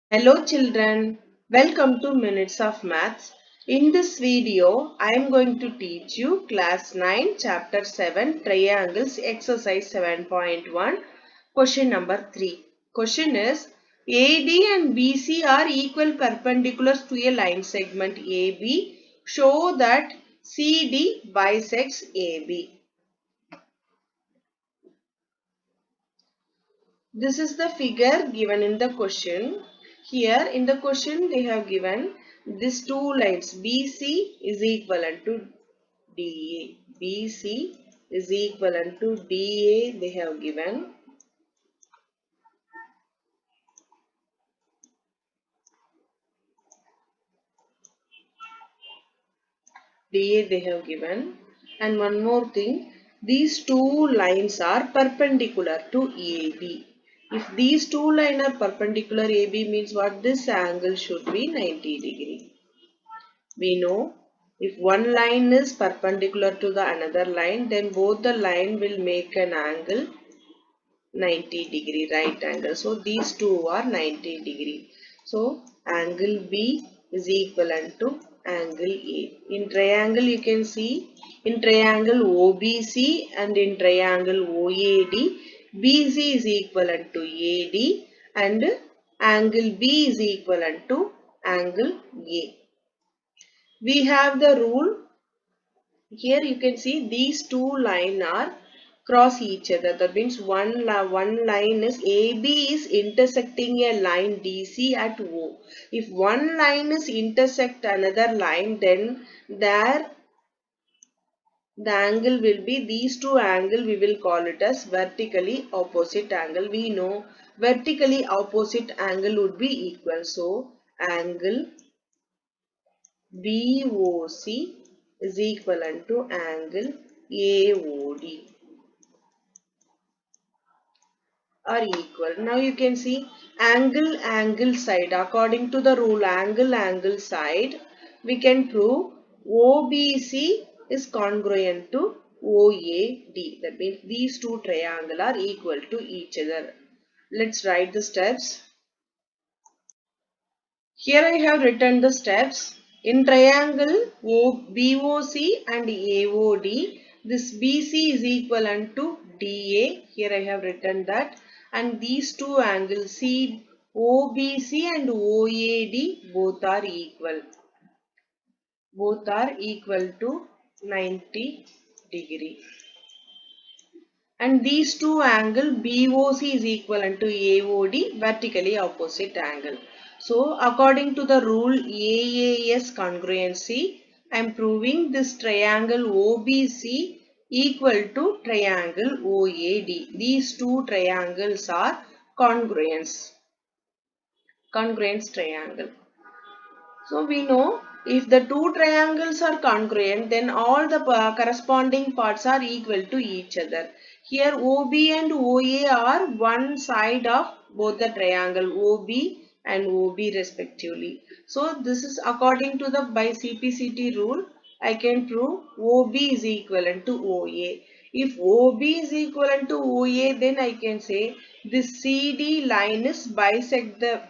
Hello children, welcome to Minutes of Maths. In this video, I am going to teach you class 9 chapter 7 triangles exercise 7.1 question number 3. Question is AD and BC are equal perpendiculars to a line segment AB. Show that CD bisects AB. This is the figure given in the question. Here in the question they have given these two lines BC is equivalent to DA. BC is equivalent to DA they have given. DA they have given. And one more thing, these two lines are perpendicular to AB. If these two lines are perpendicular, AB means what? This angle should be 90 degree. We know if one line is perpendicular to the another line, then both the line will make an angle 90 degree, right angle. So these two are 90 degree. So angle B is equivalent to angle A. In triangle you can see, in triangle OBC and in triangle OAD, BC is equivalent to AD and angle B is equivalent to angle A. We have the rule. Here you can see these two lines are cross each other. That means one line is AB is intersecting a line DC at O. If one line is intersect another line, then there the angle will be, these two angle we will call it as vertically opposite angle. We know vertically opposite angle would be equal. So angle BOC is equivalent to angle AOD are equal. Now you can see angle side. According to the rule angle side, we can prove OBC is congruent to OAD. That means these two triangles are equal to each other. Let's write the steps. Here I have written the steps. In triangle BOC and AOD, this BC is equivalent to DA. Here I have written that. And these two angles OBC and OAD both are equal. Both are equal to 90 degree. And these two angle BOC is equivalent to AOD, vertically opposite angle. So according to the rule AAS congruency, I am proving this triangle OBC equal to triangle OAD. These two triangles are congruence triangle. So we know if the two triangles are congruent, then all the corresponding parts are equal to each other. Here OB and OA are one side of both the triangle OB and OB respectively. So this is according to the by CPCT rule. I can prove OB is equivalent to OA. If OB is equivalent to OA, then I can say this CD line is bisect the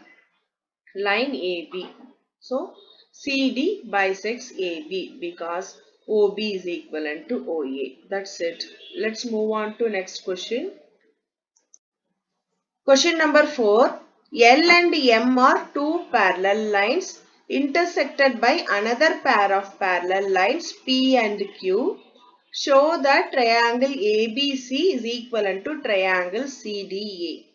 line AB. So CD bisects AB because OB is equivalent to OA. That's it. Let's move on to next question. Question number 4. L and M are two parallel lines intersected by another pair of parallel lines P and Q. Show that triangle ABC is equivalent to triangle CDA.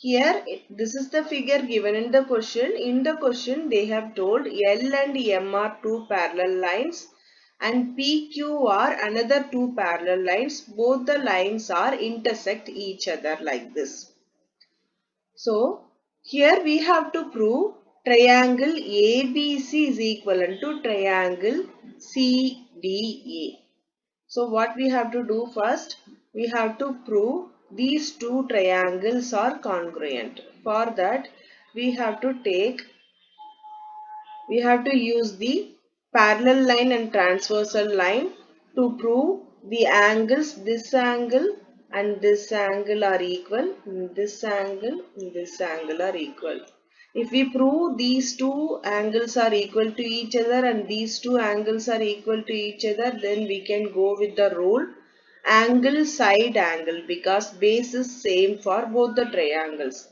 Here, this is the figure given in the question. In the question, they have told L and M are two parallel lines and PQ are another two parallel lines. Both the lines are intersect each other like this. So, here we have to prove triangle ABC is equivalent to triangle CDA. So what we have to do first, we have to prove these two triangles are congruent. For that, we have to use the parallel line and transversal line to prove the angles. This angle and this angle are equal. This angle and this angle are equal. If we prove these two angles are equal to each other and these two angles are equal to each other, then we can go with the rule angle side angle, because base is same for both the triangles.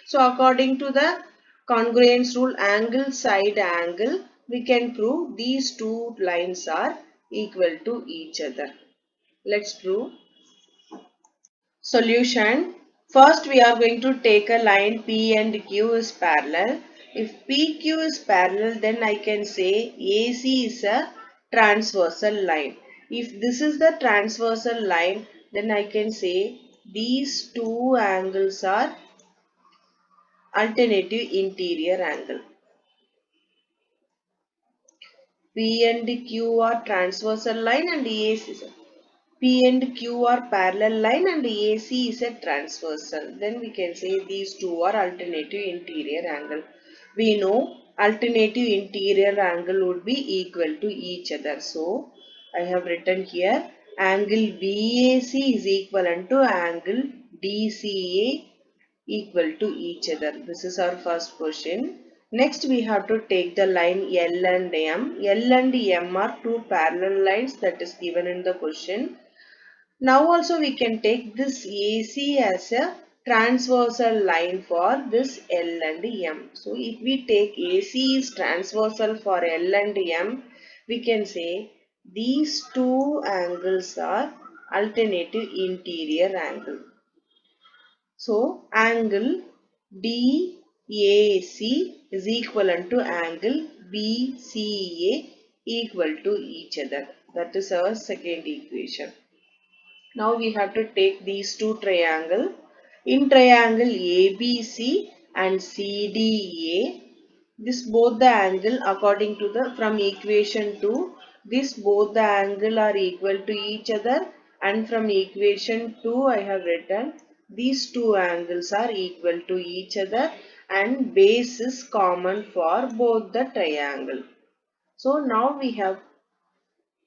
So according to the congruence rule angle side angle, we can prove these two lines are equal to each other. Let's prove. Solution. First we are going to take a line P and Q is parallel. If PQ is parallel, then I can say AC is a transversal line. If this is the transversal line, then I can say these two angles are alternative interior angle. P and Q are transversal line and AC is a P and Q are parallel line and AC is a transversal. Then we can say these two are alternative interior angle. We know alternative interior angle would be equal to each other. So I have written here angle BAC is equivalent to angle DCA equal to each other. This is our first question. Next we have to take the line L and M. L and M are two parallel lines that is given in the question. Now also we can take this AC as a transversal line for this L and M. So if we take AC is transversal for L and M, we can say these two angles are alternative interior angle. So angle DAC is equivalent to angle BCA equal to each other. That is our second equation. Now we have to take these two triangles. In triangle ABC and CDA, this both the angle according to the from equation 2, this both the angle are equal to each other, and from equation 2 I have written these two angles are equal to each other and base is common for both the triangle. So now we have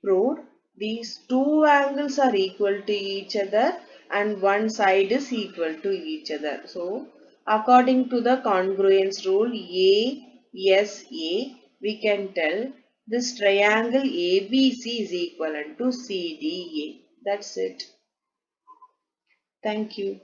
proved these two angles are equal to each other and one side is equal to each other. So according to the congruence rule ASA, we can tell this triangle ABC is equivalent to CDA. That's it. Thank you.